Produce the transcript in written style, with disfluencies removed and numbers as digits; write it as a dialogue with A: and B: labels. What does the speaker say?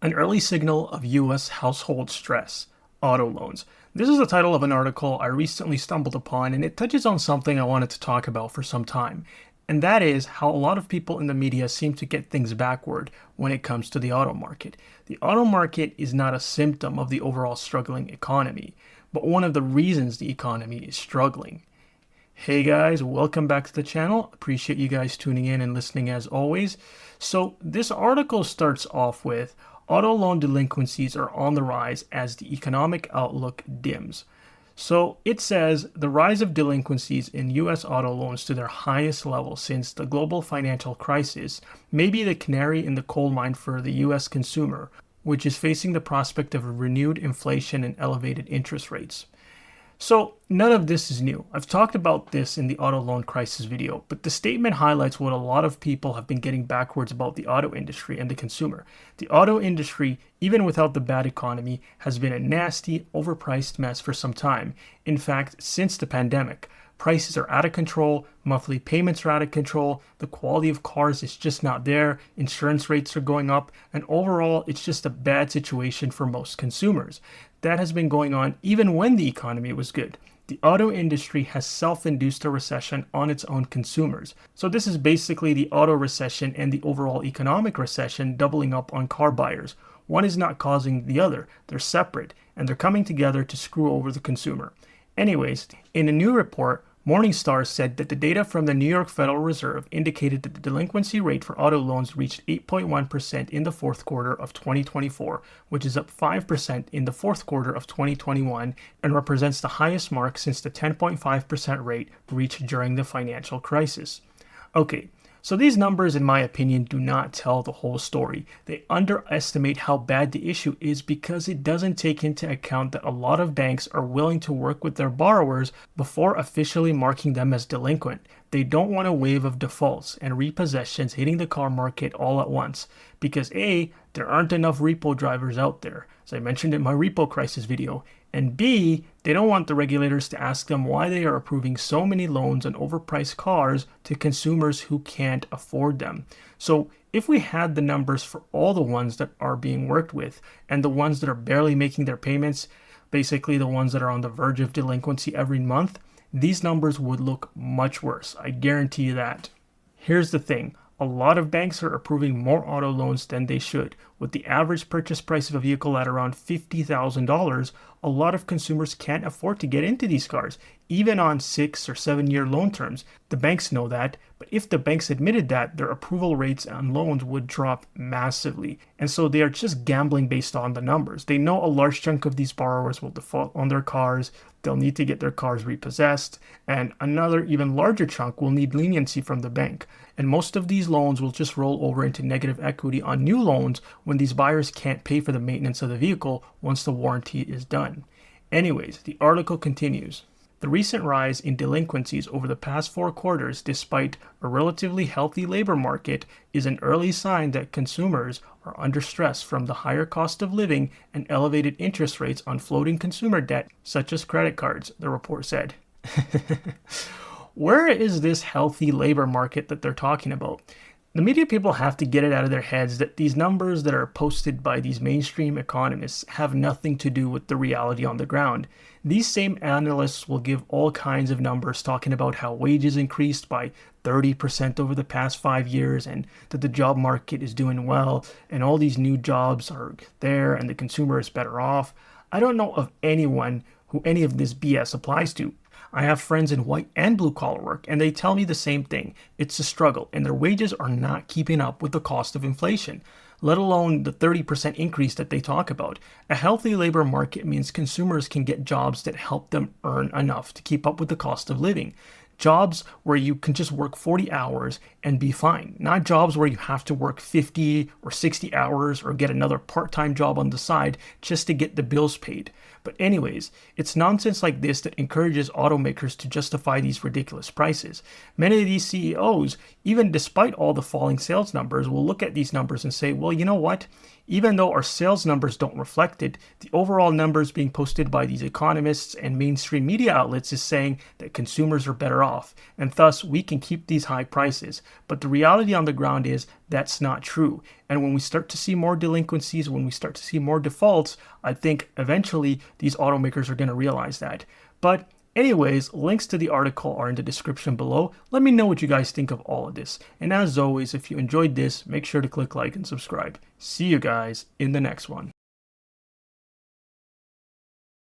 A: An early signal of U.S. household stress, auto loans. This is the title of an article I recently stumbled upon, and it touches on something I wanted to talk about for some time. And that is how a lot of people in the media seem to get things backward when it comes to the auto market. The auto market is not a symptom of the overall struggling economy, but one of the reasons the economy is struggling. Hey guys, welcome back to the channel. Appreciate you guys tuning in and listening as always. So, this article starts off with auto loan delinquencies are on the rise as the economic outlook dims. So, it says the rise of delinquencies in US auto loans to their highest level since the global financial crisis may be the canary in the coal mine for the US consumer, which is facing the prospect of renewed inflation and elevated interest rates. So, none of this is new. I've talked about this in the auto loan crisis video, but the statement highlights what a lot of people have been getting backwards about the auto industry and the consumer. The auto industry, even without the bad economy, has been a nasty, overpriced mess for some time. In fact, since the pandemic, prices are out of control, monthly payments are out of control, the quality of cars is just not there, insurance rates are going up, and overall, it's just a bad situation for most consumers. That has been going on even when the economy was good. The auto industry has self-induced a recession on its own consumers. So this is basically the auto recession and the overall economic recession doubling up on car buyers. One is not causing the other. They're separate, and they're coming together to screw over the consumer. Anyways, in a new report, Morningstar said that the data from the New York Federal Reserve indicated that the delinquency rate for auto loans reached 8.1% in the fourth quarter of 2024, which is up 5% in the fourth quarter of 2021 and represents the highest mark since the 10.5% rate reached during the financial crisis. Okay, so these numbers, in my opinion, do not tell the whole story. They underestimate how bad the issue is because it doesn't take into account that a lot of banks are willing to work with their borrowers before officially marking them as delinquent. They don't want a wave of defaults and repossessions hitting the car market all at once because A, there aren't enough repo drivers out there, as I mentioned in my repo crisis video, and B, they don't want the regulators to ask them why they are approving so many loans on overpriced cars to consumers who can't afford them. So if we had the numbers for all the ones that are being worked with and the ones that are barely making their payments, basically the ones that are on the verge of delinquency every month, these numbers would look much worse. I guarantee you that. Here's the thing. A lot of banks are approving more auto loans than they should. With the average purchase price of a vehicle at around $50,000, a lot of consumers can't afford to get into these cars, even on 6 or 7 year loan terms. The banks know that, but if the banks admitted that, their approval rates on loans would drop massively. And so they are just gambling based on the numbers. They know a large chunk of these borrowers will default on their cars, they'll need to get their cars repossessed, and another even larger chunk will need leniency from the bank. And most of these loans will just roll over into negative equity on new loans when these buyers can't pay for the maintenance of the vehicle once the warranty is done. Anyways, the article continues. The recent rise in delinquencies over the past 4 quarters, despite a relatively healthy labor market, is an early sign that consumers are under stress from the higher cost of living and elevated interest rates on floating consumer debt, such as credit cards, the report said. Where is this healthy labor market that they're talking about? The media people have to get it out of their heads that these numbers that are posted by these mainstream economists have nothing to do with the reality on the ground. These same analysts will give all kinds of numbers talking about how wages increased by 30% over the past 5 years and that the job market is doing well and all these new jobs are there and the consumer is better off. I don't know of anyone who any of this BS applies to. I have friends in white and blue collar work, and they tell me the same thing. It's a struggle, and their wages are not keeping up with the cost of inflation, let alone the 30% increase that they talk about. A healthy labor market means consumers can get jobs that help them earn enough to keep up with the cost of living. Jobs where you can just work 40 hours and be fine, not jobs where you have to work 50 or 60 hours or get another part-time job on the side just to get the bills paid. But anyways, it's nonsense like this that encourages automakers to justify these ridiculous prices. Many of these CEOs, even despite all the falling sales numbers, will look at these numbers and say, well, you know what? Even though our sales numbers don't reflect it, the overall numbers being posted by these economists and mainstream media outlets is saying that consumers are better off, and thus we can keep these high prices. But the reality on the ground is that's not true. And when we start to see more delinquencies, when we start to see more defaults, I think eventually these automakers are going to realize that. But anyways, links to the article are in the description below. Let me know what you guys think of all of this. And as always, if you enjoyed this, make sure to click like and subscribe. See you guys in the next one.